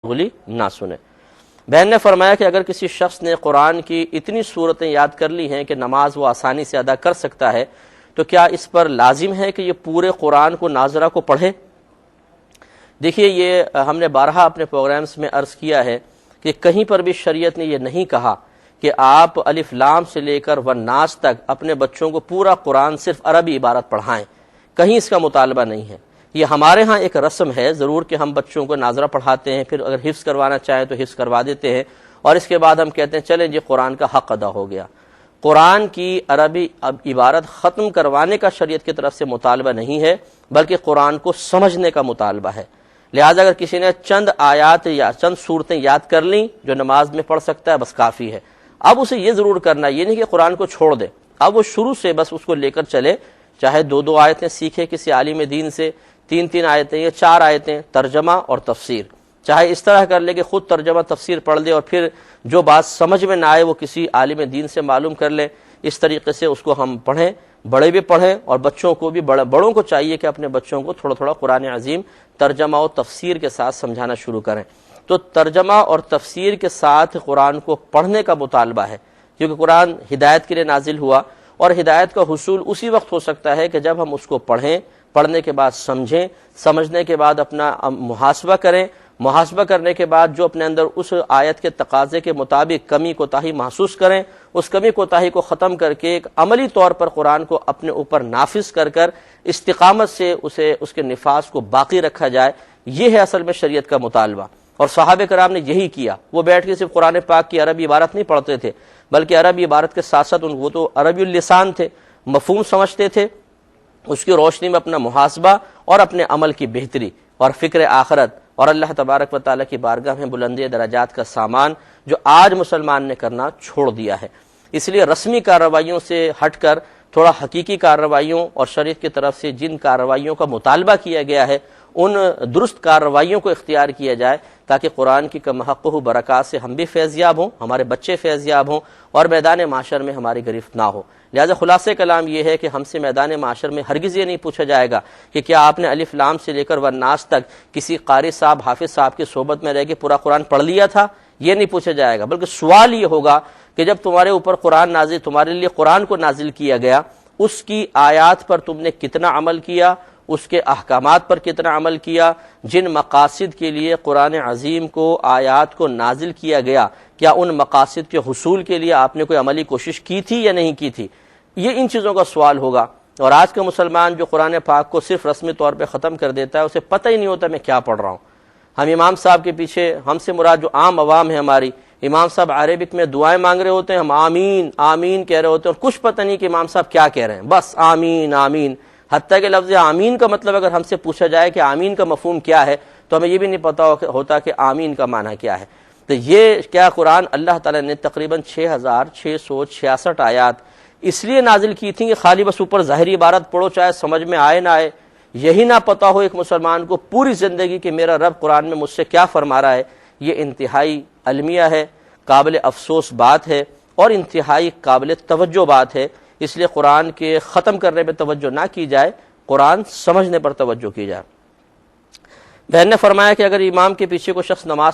غلی نہ سنے۔ بہن نے فرمایا کہ اگر کسی شخص نے قرآن کی اتنی صورتیں یاد کر لی ہیں کہ نماز وہ آسانی سے ادا کر سکتا ہے تو کیا اس پر لازم ہے کہ یہ پورے قرآن کو ناظرہ کو پڑھے؟ دیکھیے، یہ ہم نے بارہا اپنے پروگرامز میں عرض کیا ہے کہ کہیں پر بھی شریعت نے یہ نہیں کہا کہ آپ الف لام سے لے کر والناس تک اپنے بچوں کو پورا قرآن صرف عربی عبارت پڑھائیں، کہیں اس کا مطالبہ نہیں ہے۔ یہ ہمارے ہاں ایک رسم ہے ضرور کہ ہم بچوں کو ناظرہ پڑھاتے ہیں، پھر اگر حفظ کروانا چاہیں تو حفظ کروا دیتے ہیں، اور اس کے بعد ہم کہتے ہیں چلیں جی قرآن کا حق ادا ہو گیا۔ قرآن کی عربی عبارت ختم کروانے کا شریعت کی طرف سے مطالبہ نہیں ہے، بلکہ قرآن کو سمجھنے کا مطالبہ ہے۔ لہٰذا اگر کسی نے چند آیات یا چند صورتیں یاد کر لیں جو نماز میں پڑھ سکتا ہے، بس کافی ہے۔ اب اسے یہ ضرور کرنا یہ نہیں کہ قرآن کو چھوڑ دے، اب وہ شروع سے بس اس کو لے کر چلے، چاہے دو آیتیں سیکھے کسی عالم دین سے، تین آیتیں یا 4 آیتیں ترجمہ اور تفسیر، چاہے اس طرح کر لے کہ خود ترجمہ تفسیر پڑھ لے اور پھر جو بات سمجھ میں نہ آئے وہ کسی عالم دین سے معلوم کر لے۔ اس طریقے سے اس کو ہم پڑھیں، بڑے بھی پڑھیں، اور بچوں کو بھی بڑوں کو چاہیے کہ اپنے بچوں کو تھوڑا تھوڑا قرآن عظیم ترجمہ و تفسیر کے ساتھ سمجھانا شروع کریں۔ تو ترجمہ اور تفسیر کے ساتھ قرآن کو پڑھنے کا مطالبہ ہے، کیونکہ قرآن ہدایت کے لیے نازل ہوا، اور ہدایت کا حصول اسی وقت ہو سکتا ہے کہ جب ہم اس کو پڑھیں، پڑھنے کے بعد سمجھیں، سمجھنے کے بعد اپنا محاسبہ کریں، محاسبہ کرنے کے بعد جو اپنے اندر اس آیت کے تقاضے کے مطابق کمی کوتاہی محسوس کریں، اس کمی کوتاہی کو ختم کر کے ایک عملی طور پر قرآن کو اپنے اوپر نافذ کر کر استقامت سے اس کے نفاذ کو باقی رکھا جائے۔ یہ ہے اصل میں شریعت کا مطالبہ، اور صحابہ کرام نے یہی کیا۔ وہ بیٹھ کے صرف قرآن پاک کی عربی عبارت نہیں پڑھتے تھے، بلکہ عربی عبارت کے ساتھ ساتھ وہ تو عربی اللسان تھے، مفہوم سمجھتے تھے، اس کی روشنی میں اپنا محاسبہ اور اپنے عمل کی بہتری اور فکر آخرت اور اللہ تبارک و تعالیٰ کی بارگاہ میں بلندی درجات کا سامان جو آج مسلمان نے کرنا چھوڑ دیا ہے۔ اس لیے رسمی کارروائیوں سے ہٹ کر تھوڑا حقیقی کارروائیوں اور شریعت کی طرف سے جن کارروائیوں کا مطالبہ کیا گیا ہے ان درست کارروائیوں کو اختیار کیا جائے، تاکہ قرآن کی کمحقہ برکات سے ہم بھی فیضیاب ہوں، ہمارے بچے فیضیاب ہوں، اور میدان معاشر میں ہماری گرفت نہ ہو۔ لہذا خلاصہ کلام یہ ہے کہ ہم سے میدان معاشر میں ہرگز یہ نہیں پوچھا جائے گا کہ کیا آپ نے الف لام سے لے کر والناس تک کسی قاری صاحب حافظ صاحب کی صحبت میں رہ کے پورا قرآن پڑھ لیا تھا، یہ نہیں پوچھا جائے گا، بلکہ سوال یہ ہوگا کہ جب تمہارے اوپر قرآن نازل، تمہارے لیے قرآن کو نازل کیا گیا، اس کی آیات پر تم نے کتنا عمل کیا، اس کے احکامات پر کتنا عمل کیا، جن مقاصد کے لیے قرآن عظیم کو آیات کو نازل کیا گیا، کیا ان مقاصد کے حصول کے لیے آپ نے کوئی عملی کوشش کی تھی یا نہیں کی تھی؟ یہ ان چیزوں کا سوال ہوگا۔ اور آج کا مسلمان جو قرآن پاک کو صرف رسمی طور پہ ختم کر دیتا ہے، اسے پتہ ہی نہیں ہوتا میں کیا پڑھ رہا ہوں۔ ہم امام صاحب کے پیچھے، ہم سے مراد جو عام عوام ہے ہماری، امام صاحب عربک میں دعائیں مانگ رہے ہوتے ہیں، ہم آمین آمین کہہ رہے ہوتے ہیں، اور کچھ پتہ نہیں کہ امام صاحب کیا کہہ رہے ہیں، بس آمین آمین۔ حتیٰ کہ لفظ آمین کا مطلب اگر ہم سے پوچھا جائے کہ آمین کا مفہوم کیا ہے تو ہمیں یہ بھی نہیں پتا ہوتا کہ آمین کا معنی کیا ہے۔ تو یہ کیا قرآن اللہ تعالیٰ نے تقریباً 6666 آیات اس لیے نازل کی تھیں کہ خالی بس اوپر ظاہری عبارت پڑھو، چاہے سمجھ میں آئے نہ آئے، یہی نہ پتا ہو ایک مسلمان کو پوری زندگی کہ میرا رب قرآن میں مجھ سے کیا فرما رہا ہے؟ یہ انتہائی المیہ ہے، قابل افسوس بات ہے، اور انتہائی قابل توجہ بات ہے۔ اس لیے قرآن کے ختم کرنے پہ توجہ نہ کی جائے، قرآن سمجھنے پر توجہ کی جائے۔ بہن نے فرمایا کہ اگر امام کے پیچھے کوئی شخص نماز